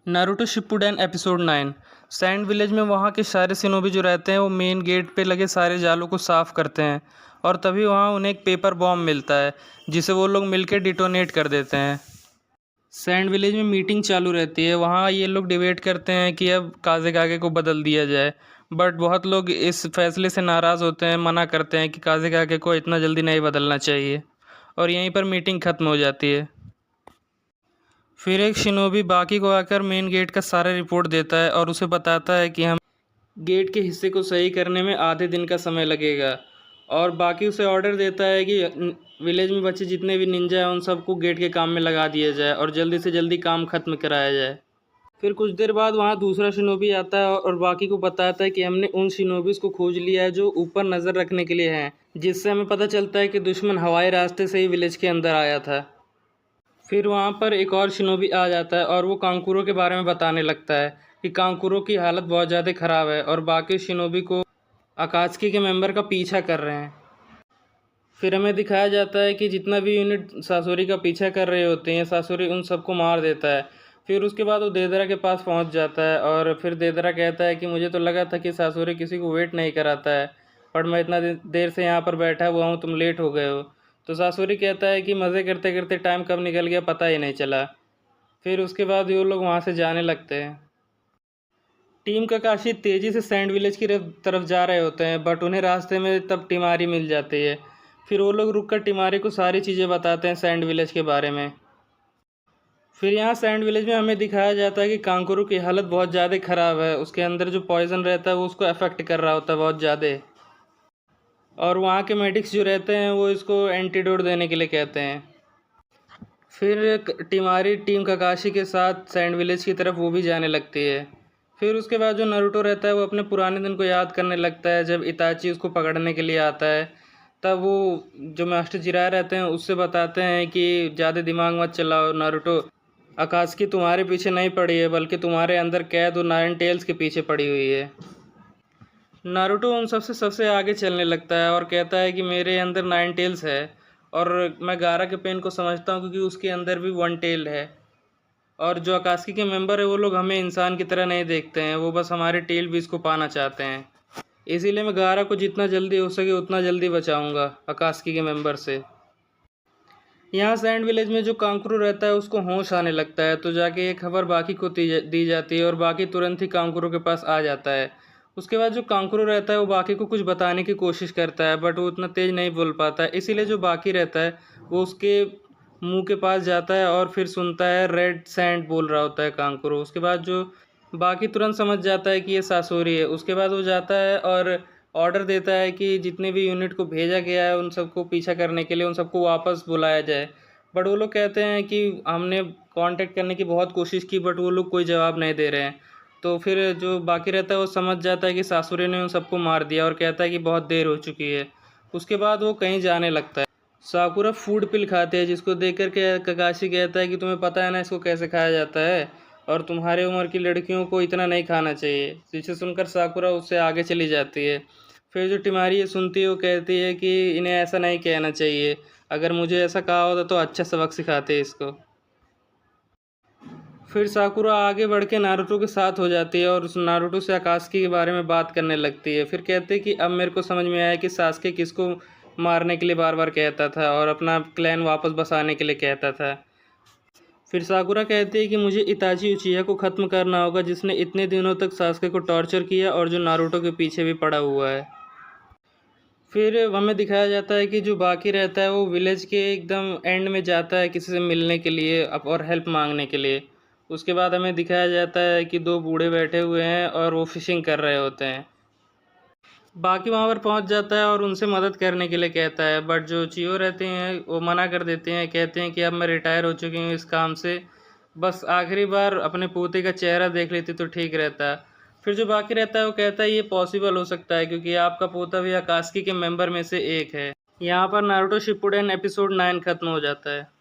Naruto Shippuden episode 9। Sand village में वहाँ के सारे शिनोबी जो रहते हैं वो मेन गेट पे लगे सारे जालों को साफ़ करते हैं और तभी वहाँ उन्हें एक पेपर बॉम्ब मिलता है जिसे वो लोग मिलकर डिटोनेट कर देते हैं। सैंड विलेज में मीटिंग चालू रहती है। वहाँ ये लोग डिबेट करते हैं कि अब काज़ेकागे को बदल दिया जाए, बट बहुत लोग इस फैसले से नाराज़ होते हैं, मना करते हैं कि काज़ेकागे को इतना जल्दी नहीं बदलना चाहिए और यहीं पर मीटिंग ख़त्म हो जाती है। फिर एक शिनोबी बाकी को आकर मेन गेट का सारा रिपोर्ट देता है और उसे बताता है कि हम गेट के हिस्से को सही करने में आधे दिन का समय लगेगा और बाकी उसे ऑर्डर देता है कि विलेज में बचे जितने भी निंजा हैं उन सबको गेट के काम में लगा दिया जाए और जल्दी से जल्दी काम ख़त्म कराया जाए। फिर कुछ देर बाद वहाँ दूसरा शिनोबी आता है और बाकी को बताता है कि हमने उन शिनोबीज़ को खोज लिया है जो ऊपर नज़र रखने के लिए हैं, जिससे हमें पता चलता है कि दुश्मन हवाई रास्ते से ही विलेज के अंदर आया था। फिर वहाँ पर एक और शिनोबी आ जाता है और वो कांकुरो के बारे में बताने लगता है कि कांकुरो की हालत बहुत ज़्यादा ख़राब है और बाकी शिनोबी को अकात्सुकी के मेंबर का पीछा कर रहे हैं। फिर हमें दिखाया जाता है कि जितना भी यूनिट सासोरी का पीछा कर रहे होते हैं सासोरी उन सबको मार देता है। फिर उसके बाद वो देदरा के पास पहुँच जाता है और फिर देदरा कहता है कि मुझे तो लगा था कि सासोरी किसी को वेट नहीं कराता है, पर मैं इतना देर से यहाँ पर बैठा हुआ हूँ, तुम लेट हो गए हो। तो सासोरी कहता है कि मज़े करते करते टाइम कब निकल गया पता ही नहीं चला। फिर उसके बाद ये लोग वहाँ से जाने लगते हैं। टीम ककाशी तेज़ी से सैंड विलेज की तरफ जा रहे होते हैं, बट उन्हें रास्ते में तब टिमारी मिल जाती है। फिर वो लोग रुककर टिमारी को सारी चीज़ें बताते हैं सैंड विलेज के बारे में। फिर यहाँ सैंड विलेज में हमें दिखाया जाता है कि कांकुरू की हालत बहुत ज़्यादा ख़राब है। उसके अंदर जो पॉइज़न रहता है वो उसको अफेक्ट कर रहा होता है बहुत ज़्यादा, और वहाँ के मेडिक्स जो रहते हैं वो इसको एंटीडोट देने के लिए कहते हैं। फिर टिमारी टीम ककाशी के साथ सैंड विलेज की तरफ वो भी जाने लगती है। फिर उसके बाद जो नारुतो रहता है वो अपने पुराने दिन को याद करने लगता है। जब इताची उसको पकड़ने के लिए आता है तब वो जो मास्टर जिराय रहते हैं उससे बताते हैं कि ज़्यादा दिमाग मत चलाओ नारुतो, अकात्सुकी तुम्हारे पीछे नहीं पड़ी है बल्कि तुम्हारे अंदर कैद और नाइन टेल्स के पीछे पड़ी हुई है। नारुतो उन सबसे आगे चलने लगता है और कहता है कि मेरे अंदर नाइन टेल्स है और मैं गारा के पेन को समझता हूँ क्योंकि उसके अंदर भी वन टेल है। और जो अकात्सुकी के मेंबर है वो लोग हमें इंसान की तरह नहीं देखते हैं, वो बस हमारे टेल बीज को पाना चाहते हैं। इसीलिए मैं गारा को जितना जल्दी हो सके उतना जल्दी बचाऊंगा अकात्सुकी के मेंबर से। यहाँ सैंड विलेज में जो कांकुरू रहता है उसको होश आने लगता है, तो जाके ये खबर बाकी को दी जाती है और बाकी तुरंत ही कांकुरू के पास आ जाता है। उसके बाद जो कांकुरू रहता है वो बाकी को कुछ बताने की कोशिश करता है, बट वो उतना तेज़ नहीं बोल पाता है। इसीलिए जो बाकी रहता है वो उसके मुंह के पास जाता है और फिर सुनता है रेड सैंड बोल रहा होता है कांकुरू। उसके बाद जो बाकी तुरंत समझ जाता है कि ये सासोरी है। उसके बाद वो जाता है और ऑर्डर देता है कि जितने भी यूनिट को भेजा गया है उन सबको पीछा करने के लिए उन सबको वापस बुलाया जाए। बट वो लोग कहते हैं कि हमने कांटेक्ट करने की बहुत कोशिश की बट वो लोग कोई जवाब नहीं दे रहे हैं। तो फिर जो बाकी रहता है वो समझ जाता है कि सासुरे ने उन सबको मार दिया और कहता है कि बहुत देर हो चुकी है। उसके बाद वो कहीं जाने लगता है। साकुरा फूड पिल खाते हैं जिसको देख कर के ककाशी कहता है कि तुम्हें पता है ना इसको कैसे खाया जाता है और तुम्हारे उम्र की लड़कियों को इतना नहीं खाना चाहिए। जिसे सुनकर साकुरा उससे आगे चली जाती है। फिर जो टिमारी ये सुनती है वो कहती है कि इन्हें ऐसा नहीं कहना चाहिए, अगर मुझे ऐसा कहा होता तो अच्छा सबक सिखाते इसको। फिर साकुरा आगे बढ़ के नारुतो के साथ हो जाती है और उस नारुतो से अकात्सुकी के बारे में बात करने लगती है। फिर कहते हैं कि अब मेरे को समझ में आया कि सास्के किसको मारने के लिए बार बार कहता था और अपना क्लैन वापस बसाने के लिए कहता था। फिर साकुरा कहती है कि मुझे इताची उचिहा को ख़त्म करना होगा जिसने इतने दिनों तक सास्के को टॉर्चर किया और जो नारुतो के पीछे भी पड़ा हुआ है। फिर हमें दिखाया जाता है कि जो बाकी रहता है वो विलेज के एकदम एंड में जाता है किसी से मिलने के लिए और हेल्प मांगने के लिए। उसके बाद हमें दिखाया जाता है कि दो बूढ़े बैठे हुए हैं और वो फिशिंग कर रहे होते हैं। बाकी वहाँ पर पहुँच जाता है और उनसे मदद करने के लिए कहता है, बट जो चियो रहते हैं वो मना कर देते हैं। कहते हैं कि अब मैं रिटायर हो चुकी हूँ इस काम से, बस आखिरी बार अपने पोते का चेहरा देख लेती तो ठीक रहता। फिर जो बाकी रहता है वो कहता है ये पॉसिबल हो सकता है क्योंकि आपका पोता भी अकात्सुकी के मेंबर में से एक है। यहाँ पर नारुतो शिपुडेन एपिसोड 9 खत्म हो जाता है।